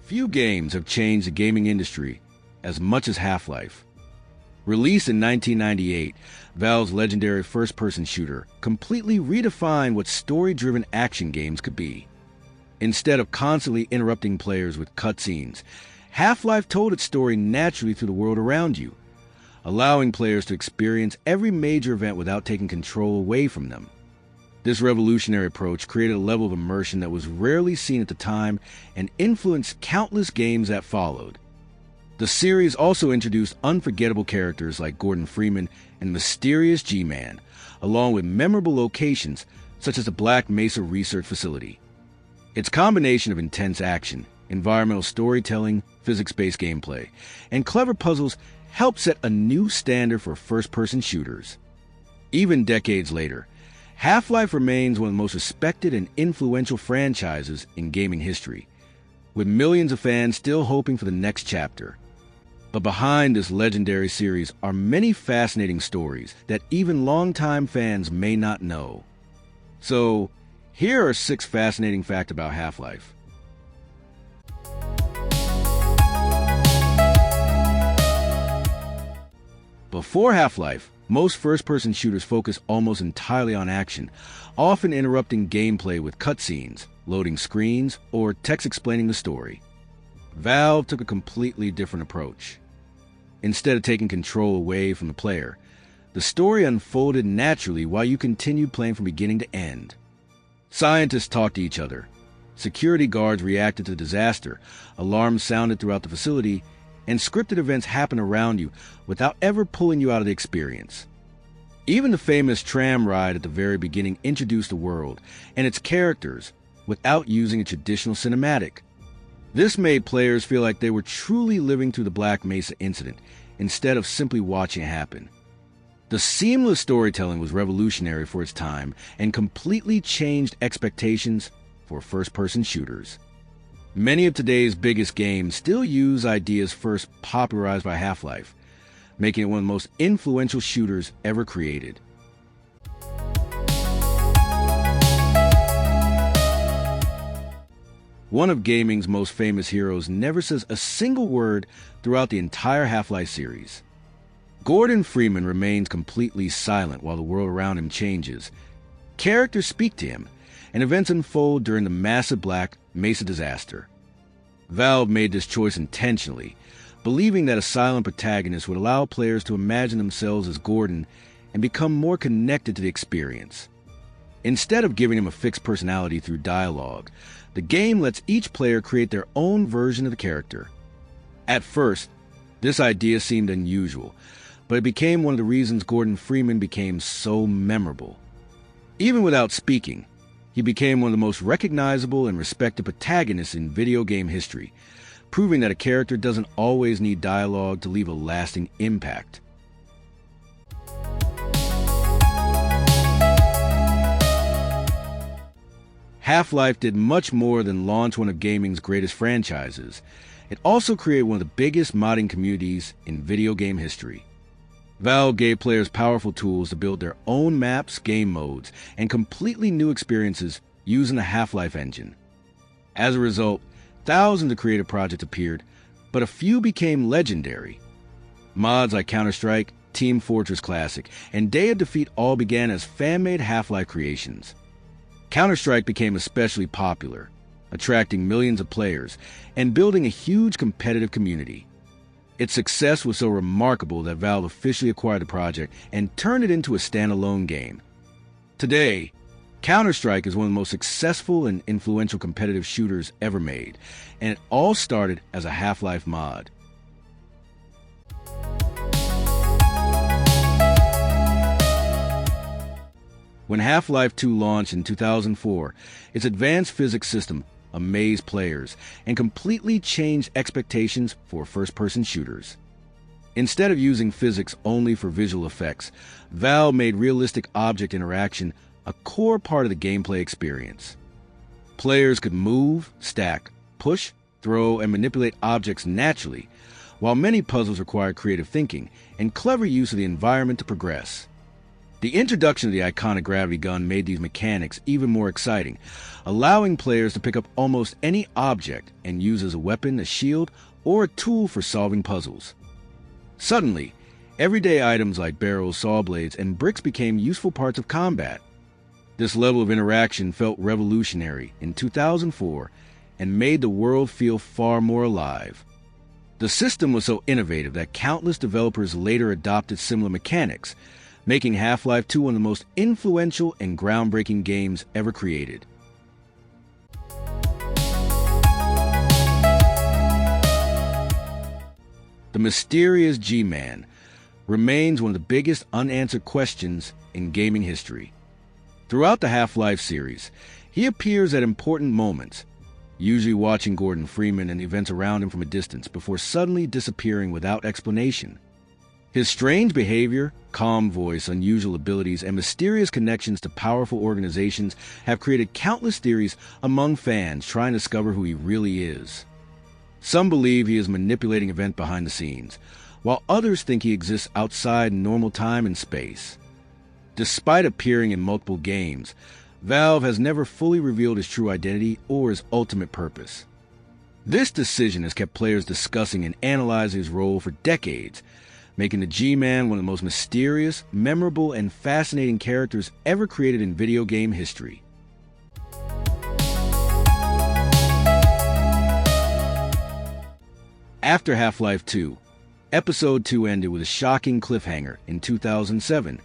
Few games have changed the gaming industry as much as Half-Life. Released in 1998, Valve's legendary first-person shooter completely redefined what story-driven action games could be. Instead of constantly interrupting players with cutscenes, Half-Life told its story naturally through the world around you, allowing players to experience every major event without taking control away from them. This revolutionary approach created a level of immersion that was rarely seen at the time and influenced countless games that followed. The series also introduced unforgettable characters like Gordon Freeman and mysterious G-Man, along with memorable locations such as the Black Mesa research facility. Its combination of intense action, environmental storytelling, physics-based gameplay, and clever puzzles helped set a new standard for first-person shooters. Even decades later, Half-Life remains one of the most respected and influential franchises in gaming history, with millions of fans still hoping for the next chapter. But behind this legendary series are many fascinating stories that even longtime fans may not know. So, here are 6 fascinating facts about Half-Life. Before Half-Life, most first-person shooters focus almost entirely on action, often interrupting gameplay with cutscenes, loading screens, or text explaining the story. Valve took a completely different approach. Instead of taking control away from the player, the story unfolded naturally while you continued playing from beginning to end. Scientists talked to each other. Security guards reacted to the disaster. Alarms sounded throughout the facility, and scripted events happened around you without ever pulling you out of the experience. Even the famous tram ride at the very beginning introduced the world and its characters without using a traditional cinematic. This made players feel like they were truly living through the Black Mesa incident instead of simply watching it happen. The seamless storytelling was revolutionary for its time and completely changed expectations for first-person shooters. Many of today's biggest games still use ideas first popularized by Half-Life, making it one of the most influential shooters ever created. One of gaming's most famous heroes never says a single word throughout the entire Half-Life series. Gordon Freeman remains completely silent while the world around him changes. Characters speak to him, and events unfold during the massive Black Mesa disaster. Valve made this choice intentionally, believing that a silent protagonist would allow players to imagine themselves as Gordon and become more connected to the experience. Instead of giving him a fixed personality through dialogue, the game lets each player create their own version of the character. At first, this idea seemed unusual, but it became one of the reasons Gordon Freeman became so memorable. Even without speaking, he became one of the most recognizable and respected protagonists in video game history, proving that a character doesn't always need dialogue to leave a lasting impact. Half-Life did much more than launch one of gaming's greatest franchises. It also created one of the biggest modding communities in video game history. Valve gave players powerful tools to build their own maps, game modes, and completely new experiences using the Half-Life engine. As a result, thousands of creative projects appeared, but a few became legendary. Mods like Counter-Strike, Team Fortress Classic, and Day of Defeat all began as fan-made Half-Life creations. Counter-Strike became especially popular, attracting millions of players and building a huge competitive community. Its success was so remarkable that Valve officially acquired the project and turned it into a standalone game. Today, Counter-Strike is one of the most successful and influential competitive shooters ever made, and it all started as a Half-Life mod. When Half-Life 2 launched in 2004, its advanced physics system amazed players and completely changed expectations for first-person shooters. Instead of using physics only for visual effects, Valve made realistic object interaction a core part of the gameplay experience. Players could move, stack, push, throw, and manipulate objects naturally, while many puzzles required creative thinking and clever use of the environment to progress. The introduction of the iconic gravity gun made these mechanics even more exciting, allowing players to pick up almost any object and use as a weapon, a shield, or a tool for solving puzzles. Suddenly, everyday items like barrels, saw blades, and bricks became useful parts of combat. This level of interaction felt revolutionary in 2004 and made the world feel far more alive. The system was so innovative that countless developers later adopted similar mechanics, making Half-Life 2 one of the most influential and groundbreaking games ever created. The mysterious G-Man remains one of the biggest unanswered questions in gaming history. Throughout the Half-Life series, he appears at important moments, usually watching Gordon Freeman and the events around him from a distance before suddenly disappearing without explanation. His strange behavior, calm voice, unusual abilities, and mysterious connections to powerful organizations have created countless theories among fans trying to discover who he really is. Some believe he is manipulating events behind the scenes, while others think he exists outside normal time and space. Despite appearing in multiple games, Valve has never fully revealed his true identity or his ultimate purpose. This decision has kept players discussing and analyzing his role for decades, making the G-Man one of the most mysterious, memorable, and fascinating characters ever created in video game history. After Half-Life 2, Episode 2 ended with a shocking cliffhanger in 2007.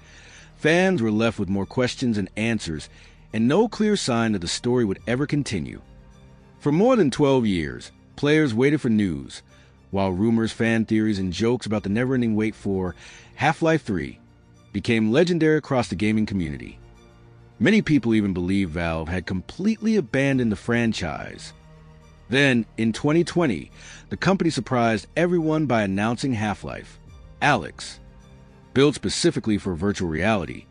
Fans were left with more questions and answers, and no clear sign that the story would ever continue. For more than 12 years, players waited for news, while rumors, fan theories, and jokes about the never-ending wait for Half-Life 3 became legendary across the gaming community. Many people even believed Valve had completely abandoned the franchise. Then, in 2020, the company surprised everyone by announcing Half-Life, Alyx. Built specifically for virtual reality,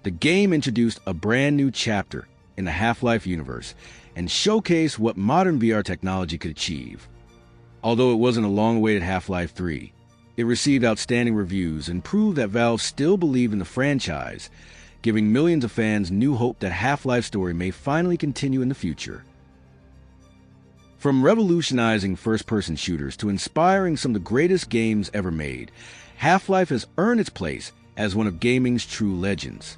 the game introduced a brand new chapter in the Half-Life universe and showcased what modern VR technology could achieve. Although it wasn't a long-awaited Half-Life 3, it received outstanding reviews and proved that Valve still believed in the franchise, giving millions of fans new hope that Half-Life's story may finally continue in the future. From revolutionizing first-person shooters to inspiring some of the greatest games ever made, Half-Life has earned its place as one of gaming's true legends.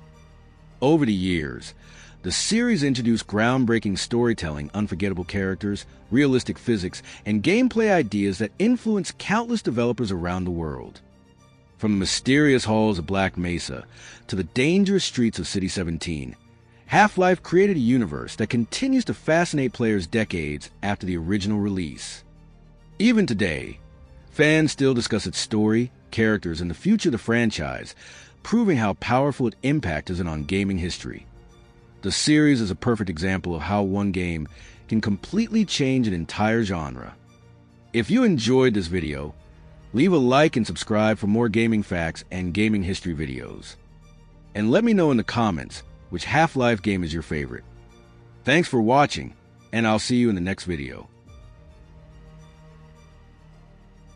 Over the years, the series introduced groundbreaking storytelling, unforgettable characters, realistic physics, and gameplay ideas that influenced countless developers around the world. From the mysterious halls of Black Mesa to the dangerous streets of City 17, Half-Life created a universe that continues to fascinate players decades after the original release. Even today, fans still discuss its story, characters, and the future of the franchise, proving how powerful its impact is on gaming history. The series is a perfect example of how one game can completely change an entire genre. If you enjoyed this video, leave a like and subscribe for more gaming facts and gaming history videos. And let me know in the comments which Half-Life game is your favorite. Thanks for watching, and I'll see you in the next video.